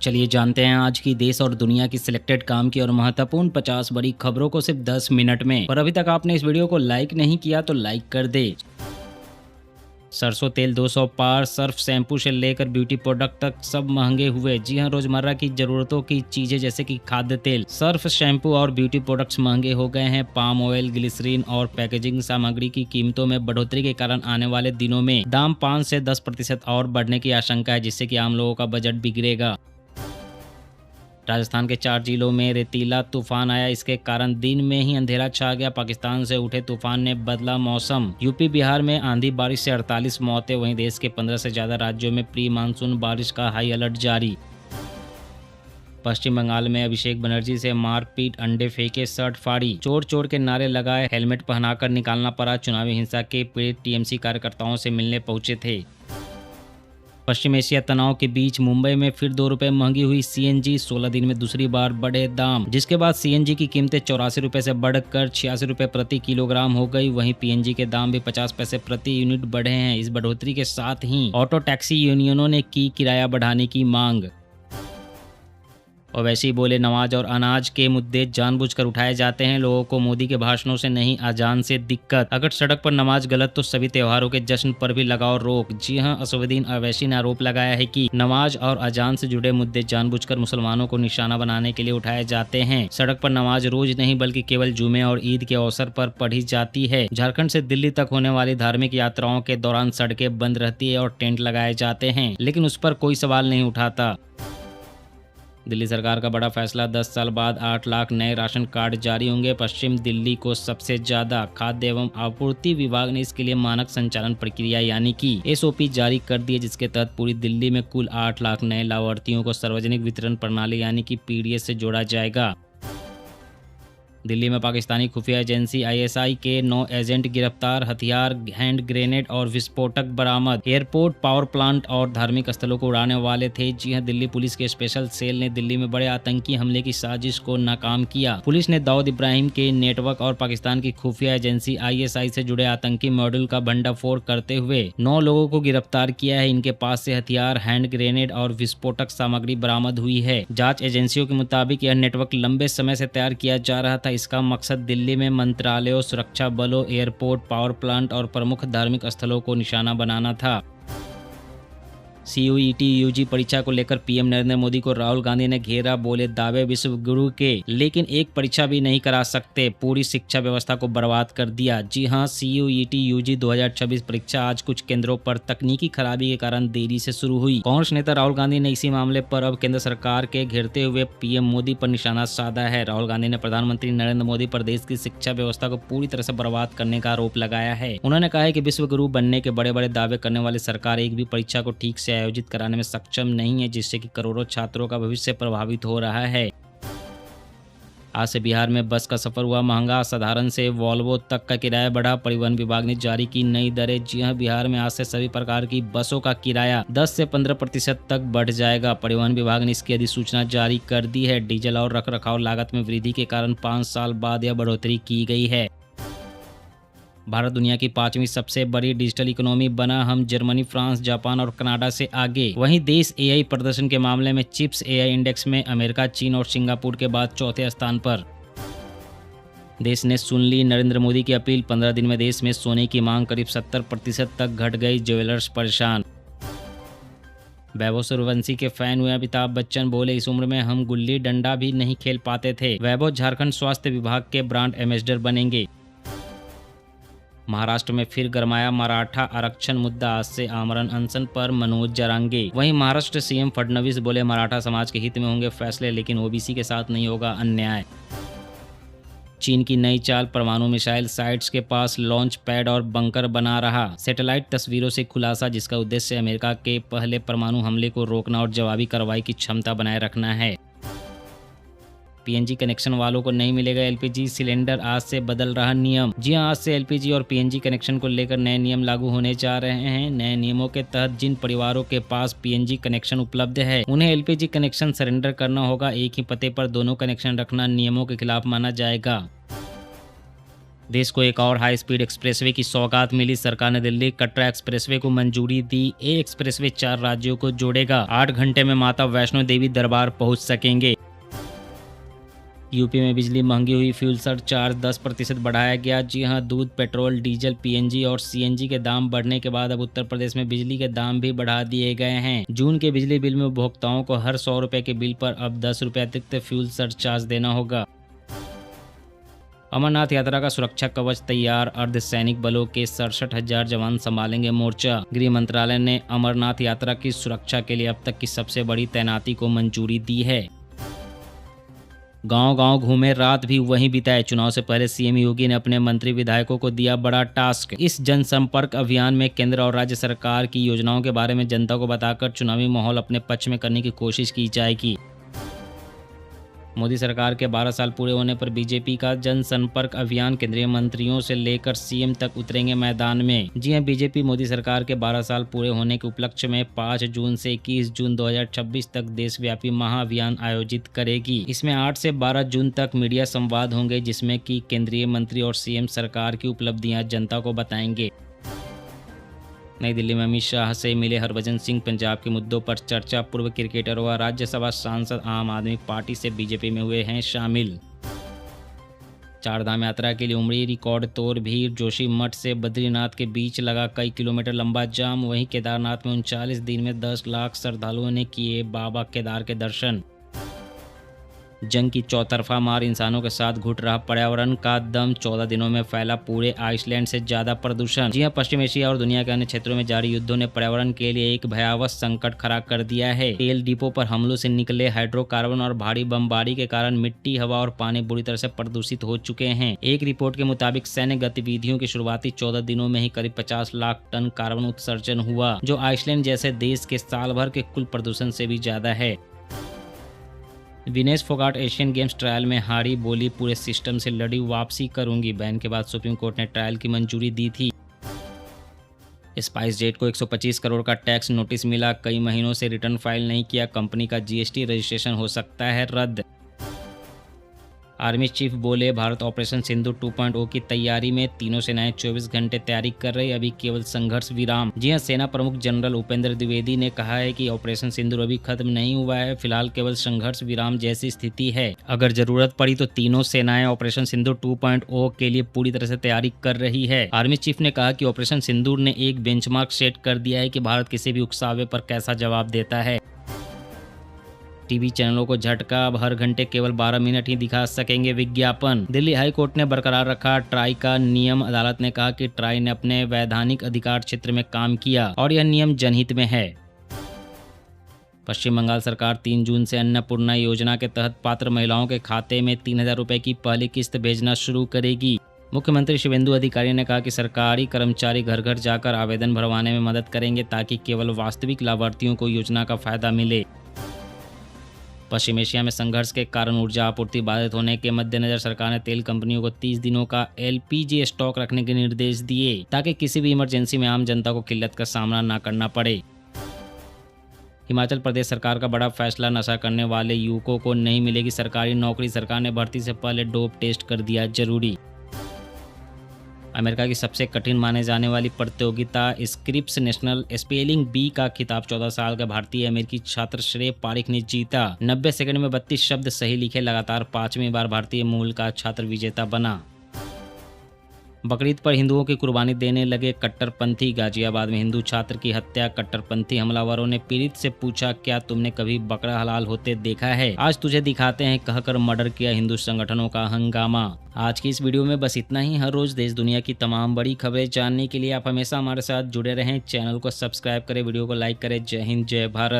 चलिए जानते हैं आज की देश और दुनिया की सिलेक्टेड काम की और महत्वपूर्ण 50 बड़ी खबरों को सिर्फ 10 मिनट में। और अभी तक आपने इस वीडियो को लाइक नहीं किया तो लाइक कर दे। सरसों तेल 200 पार, सर्फ शैम्पू से लेकर ब्यूटी प्रोडक्ट तक सब महंगे हुए। जी हां, रोजमर्रा की जरूरतों की चीजें जैसे कि खाद्य तेल, सर्फ शैम्पू और ब्यूटी प्रोडक्ट्स महंगे हो गए हैं। पाम ऑयल, ग्लिसरीन और पैकेजिंग सामग्री की कीमतों में बढ़ोतरी के कारण आने वाले दिनों में दाम 5 से 10% और बढ़ने की आशंका है, जिससे कि आम लोगों का बजट बिगड़ेगा। राजस्थान के 4 जिलों में रेतीला तूफान आया, इसके कारण दिन में ही अंधेरा छा गया। पाकिस्तान से उठे तूफान ने बदला मौसम। यूपी बिहार में आंधी बारिश से 48 मौतें। वहीं देश के 15 से ज्यादा राज्यों में प्री मानसून बारिश का हाई अलर्ट जारी। पश्चिम बंगाल में अभिषेक बनर्जी से मारपीट, अंडे फेंके, शर्ट फाड़ी, चोर चोर के नारे लगाए, हेलमेट पहनाकर निकालना पड़ा। चुनावी हिंसा के पीड़ित टीएमसी कार्यकर्ताओं से मिलने पहुंचे थे। पश्चिम एशिया तनाव के बीच मुंबई में फिर 2 रुपए महंगी हुई सीएनजी। 16 दिन में दूसरी बार बढ़े दाम, जिसके बाद सीएनजी की कीमतें 84 रुपए से बढ़कर 86 रुपए प्रति किलोग्राम हो गई। वहीं पीएनजी के दाम भी 50 पैसे प्रति यूनिट बढ़े हैं। इस बढ़ोतरी के साथ ही ऑटो टैक्सी यूनियनों ने की किराया बढ़ाने की मांग। ओवैसी बोले, नमाज और अनाज के मुद्दे जानबूझकर उठाए जाते हैं। लोगों को मोदी के भाषणों से नहीं, अजान से दिक्कत। अगर सड़क पर नमाज गलत तो सभी त्योहारों के जश्न पर भी लगाओ रोक। जी हां, असदुद्दीन ओवैसी ने आरोप लगाया है कि नमाज और अजान से जुड़े मुद्दे जानबूझकर मुसलमानों को निशाना बनाने के लिए उठाए जाते हैं। सड़क पर नमाज रोज नहीं बल्कि केवल जुमे और ईद के अवसर पर पढ़ी जाती है। झारखंड से दिल्ली तक होने वाली धार्मिक यात्राओं के दौरान सड़कें बंद रहती है और टेंट लगाए जाते हैं, लेकिन उस पर कोई सवाल नहीं उठाता। दिल्ली सरकार का बड़ा फैसला, 10 साल बाद 8 लाख नए राशन कार्ड जारी होंगे। पश्चिम दिल्ली को सबसे ज्यादा। खाद्य एवं आपूर्ति विभाग ने इसके लिए मानक संचालन प्रक्रिया यानी कि एसओपी जारी कर दी है, जिसके तहत पूरी दिल्ली में कुल 8 लाख नए लाभार्थियों को सार्वजनिक वितरण प्रणाली यानी कि पीडीएस से जोड़ा जाएगा। दिल्ली में पाकिस्तानी खुफिया एजेंसी आईएसआई के 9 एजेंट गिरफ्तार। हथियार, हैंड ग्रेनेड और विस्फोटक बरामद। एयरपोर्ट, पावर प्लांट और धार्मिक स्थलों को उड़ाने वाले थे। जी हां, दिल्ली पुलिस के स्पेशल सेल ने दिल्ली में बड़े आतंकी हमले की साजिश को नाकाम किया। पुलिस ने दाऊद इब्राहिम के नेटवर्क और पाकिस्तान की खुफिया एजेंसी आईएसआई से जुड़े आतंकी मॉड्यूल का भंडाफोड़ करते हुए 9 लोगों को गिरफ्तार किया है। इनके पास से हथियार, हैंड ग्रेनेड और विस्फोटक सामग्री बरामद हुई है। जांच एजेंसियों के मुताबिक यह नेटवर्क लंबे समय से तैयार किया जा रहा था। इसका मकसद दिल्ली में मंत्रालयों, सुरक्षा बलों, एयरपोर्ट, पावर प्लांट और प्रमुख धार्मिक स्थलों को निशाना बनाना था। सीयूईटी यूजी परीक्षा को लेकर पीएम नरेंद्र मोदी को राहुल गांधी ने घेरा। बोले, दावे विश्व गुरु के, लेकिन एक परीक्षा भी नहीं करा सकते। पूरी शिक्षा व्यवस्था को बर्बाद कर दिया। जी हां, सीयूईटी यूजी 2026 परीक्षा आज कुछ केंद्रों पर तकनीकी खराबी के कारण देरी से शुरू हुई। कांग्रेस नेता राहुल गांधी ने इसी मामले पर अब केंद्र सरकार के घेरते हुए पीएम मोदी पर निशाना साधा है। राहुल गांधी ने प्रधानमंत्री नरेंद्र मोदी पर देश की शिक्षा व्यवस्था को पूरी तरह से बर्बाद करने का आरोप लगाया है। उन्होंने कहा है कि विश्व गुरु बनने के बड़े बड़े दावे करने वाली सरकार एक भी परीक्षा को ठीक से आयोजित कराने में सक्षम नहीं है, जिससे कि करोड़ों छात्रों का भविष्य प्रभावित हो रहा है। आज से बिहार में बस का सफर हुआ महंगा। साधारण से वॉल्वो तक का किराया बढ़ा। परिवहन विभाग ने जारी की नई दरें। जी हां, बिहार में आज से सभी प्रकार की बसों का किराया 10 से 15% तक बढ़ जाएगा। परिवहन विभाग ने इसकी अधिसूचना जारी कर दी है। डीजल और रखरखाव लागत में वृद्धि के कारण 5 साल बाद यह बढ़ोतरी की गई है। भारत दुनिया की 5वीं सबसे बड़ी डिजिटल इकोनॉमी बना। हम जर्मनी, फ्रांस, जापान और कनाडा से आगे। वहीं देश एआई प्रदर्शन के मामले में चिप्स एआई इंडेक्स में अमेरिका, चीन और सिंगापुर के बाद चौथे स्थान पर। देश ने सुन ली नरेंद्र मोदी की अपील। 15 दिन में देश में सोने की मांग करीब 70% तक घट गई। ज्वेलर्स परेशान। वैभव सूर्यवंशी के फैन हुए अमिताभ बच्चन। बोले, इस उम्र में हम गुल्ली डंडा भी नहीं खेल पाते थे। वैभव झारखंड स्वास्थ्य विभाग के ब्रांड एम्बेसडर बनेंगे। महाराष्ट्र में फिर गरमाया मराठा आरक्षण मुद्दा। आज से आमरण अनशन पर मनोज जरांगे। वहीं महाराष्ट्र सीएम फडणवीस बोले, मराठा समाज के हित में होंगे फैसले, लेकिन ओबीसी के साथ नहीं होगा अन्याय। चीन की नई चाल, परमाणु मिसाइल साइट्स के पास लॉन्च पैड और बंकर बना रहा। सैटेलाइट तस्वीरों से खुलासा, जिसका उद्देश्य अमेरिका के पहले परमाणु हमले को रोकना और जवाबी कार्रवाई की क्षमता बनाए रखना है। पीएनजी कनेक्शन वालों को नहीं मिलेगा एलपीजी सिलेंडर। आज से बदल रहा नियम। जी हां, आज से एलपीजी और पीएनजी कनेक्शन को लेकर नए नियम लागू होने जा रहे हैं। नए नियमों के तहत जिन परिवारों के पास पीएनजी कनेक्शन उपलब्ध है, उन्हें एलपीजी कनेक्शन सरेंडर करना होगा। एक ही पते पर दोनों कनेक्शन रखना नियमों के खिलाफ माना जाएगा। देश को एक और हाई स्पीड एक्सप्रेसवे की सौगात मिली। सरकार ने दिल्ली कटरा एक्सप्रेसवे को मंजूरी दी। ये एक्सप्रेसवे 4 राज्यों को जोड़ेगा। 8 घंटे में माता वैष्णो देवी दरबार पहुंच सकेंगे। यूपी में बिजली महंगी हुई। फ्यूल सरचार्ज 10% बढ़ाया गया। जी हां, दूध, पेट्रोल, डीजल, पीएनजी और सीएनजी के दाम बढ़ने के बाद अब उत्तर प्रदेश में बिजली के दाम भी बढ़ा दिए गए हैं। जून के बिजली बिल में उपभोक्ताओं को हर 100 रुपए के बिल पर अब 10 रुपए अतिरिक्त फ्यूल सरचार्ज देना होगा। अमरनाथ यात्रा का सुरक्षा कवच तैयार। अर्धसैनिक बलों के 67,000 जवान संभालेंगे मोर्चा। गृह मंत्रालय ने अमरनाथ यात्रा की सुरक्षा के लिए अब तक की सबसे बड़ी तैनाती को मंजूरी दी है। गांव-गांव घूमे, रात भी वहीं बिताए। चुनाव से पहले सीएम योगी ने अपने मंत्री विधायकों को दिया बड़ा टास्क। इस जनसंपर्क अभियान में केंद्र और राज्य सरकार की योजनाओं के बारे में जनता को बताकर चुनावी माहौल अपने पक्ष में करने की कोशिश की जाएगी। मोदी सरकार के 12 साल पूरे होने पर बीजेपी का जनसंपर्क अभियान। केंद्रीय मंत्रियों से लेकर सीएम तक उतरेंगे मैदान में। जी हां, बीजेपी मोदी सरकार के 12 साल पूरे होने के उपलक्ष्य में 5 जून से 21 जून 2026 तक देशव्यापी महाअभियान आयोजित करेगी। इसमें 8 से 12 जून तक मीडिया संवाद होंगे, जिसमें कि केंद्रीय मंत्री और सीएम सरकार की उपलब्धियां जनता को बताएंगे। नई दिल्ली में अमित शाह से मिले हरभजन सिंह। पंजाब के मुद्दों पर चर्चा। पूर्व क्रिकेटर व राज्यसभा सांसद आम आदमी पार्टी से बीजेपी में हुए हैं शामिल। चारधाम यात्रा के लिए उमड़ी रिकॉर्ड तोड़ भीड़। जोशी मठ से बद्रीनाथ के बीच लगा कई किलोमीटर लंबा जाम। वहीं केदारनाथ में 39 दिन में 10 लाख श्रद्धालुओं ने किए बाबा केदार के दर्शन। जंग की चौतरफा मार, इंसानों के साथ घुट रहा पर्यावरण का दम। 14 दिनों में फैला पूरे आइसलैंड से ज्यादा प्रदूषण। जी हां, पश्चिम एशिया और दुनिया के अन्य क्षेत्रों में जारी युद्धों ने पर्यावरण के लिए एक भयावह संकट खड़ा कर दिया है। तेल डिपो पर हमलों से निकले हाइड्रोकार्बन और भारी बमबारी के कारण मिट्टी, हवा और पानी बुरी तरह से प्रदूषित हो चुके हैं। एक रिपोर्ट के मुताबिक सैन्य गतिविधियों की शुरुआती 14 दिनों में ही करीब 50 लाख टन कार्बन उत्सर्जन हुआ, जो आइसलैंड जैसे देश के साल भर के कुल प्रदूषण से भी ज्यादा है। Vinesh Phogat Asian games trial में हारी। बोली पूरे सिस्टम से लड़ी, वापसी करूंगी। बैन के बाद सुप्रीम कोर्ट ने ट्रायल की मंजूरी दी थी। स्पाइस जेट को 125 करोड़ का टैक्स नोटिस मिला। कई महीनों से रिटर्न फाइल नहीं किया। कंपनी का जीएसटी रजिस्ट्रेशन हो सकता है रद्द। आर्मी चीफ बोले, भारत ऑपरेशन सिंधु 2.0 की तैयारी में। तीनों सेनाएं 24 घंटे तैयारी कर रही, अभी केवल संघर्ष विराम। जी हां, सेना प्रमुख जनरल उपेंद्र द्विवेदी ने कहा है कि ऑपरेशन सिंधु अभी खत्म नहीं हुआ है। फिलहाल केवल संघर्ष विराम जैसी स्थिति है। अगर जरूरत पड़ी तो तीनों सेनाएं ऑपरेशन सिंधु 2.0 के लिए पूरी तरह से तैयारी कर रही है। आर्मी चीफ ने कहा कि ऑपरेशन सिंधु ने एक बेंचमार्क सेट कर दिया है कि भारत किसी भी उकसावे पर कैसा जवाब देता है। टीवी चैनलों को झटका, अब हर घंटे केवल 12 मिनट ही दिखा सकेंगे विज्ञापन। दिल्ली हाई कोर्ट ने बरकरार रखा ट्राई का नियम। अदालत ने कहा कि ट्राई ने अपने वैधानिक अधिकार क्षेत्र में काम किया और यह नियम जनहित में है। पश्चिम बंगाल सरकार 3 जून से अन्नपूर्णा योजना के तहत पात्र महिलाओं के खाते में 3,000 रुपए की पहली किस्त भेजना शुरू करेगी। मुख्यमंत्री शिवेंदु अधिकारी ने कहा कि सरकारी कर्मचारी घर घर जाकर आवेदन भरवाने में मदद करेंगे, ताकि केवल वास्तविक लाभार्थियों को योजना का फायदा मिले। पश्चिम एशिया में संघर्ष के कारण ऊर्जा आपूर्ति बाधित होने के मद्देनजर सरकार ने तेल कंपनियों को 30 दिनों का एलपीजी स्टॉक रखने के निर्देश दिए, ताकि किसी भी इमरजेंसी में आम जनता को किल्लत का सामना न करना पड़े। हिमाचल प्रदेश सरकार का बड़ा फैसला, नशा करने वाले युवकों को नहीं मिलेगी सरकारी नौकरी। सरकार ने भर्ती से पहले डोप टेस्ट कर दिया जरूरी। अमेरिका की सबसे कठिन माने जाने वाली प्रतियोगिता स्क्रिप्स नेशनल स्पेलिंग बी का खिताब 14 साल का भारतीय अमेरिकी छात्र श्रेय पारिक ने जीता। 90 सेकंड में 32 शब्द सही लिखे, लगातार 5वीं बार भारतीय मूल का छात्र विजेता बना। बकरीद पर हिंदुओं की कुर्बानी देने लगे कट्टरपंथी। गाजियाबाद में हिंदू छात्र की हत्या। कट्टरपंथी हमलावरों ने पीड़ित से पूछा, क्या तुमने कभी बकरा हलाल होते देखा है? आज तुझे दिखाते हैं, कहकर मर्डर किया। हिंदू संगठनों का हंगामा। आज की इस वीडियो में बस इतना ही। हर रोज देश दुनिया की तमाम बड़ी खबरें जानने के लिए आप हमेशा हमारे साथ जुड़े रहें। चैनल को सब्सक्राइब करें, वीडियो को लाइक करें। जय हिंद, जय भारत।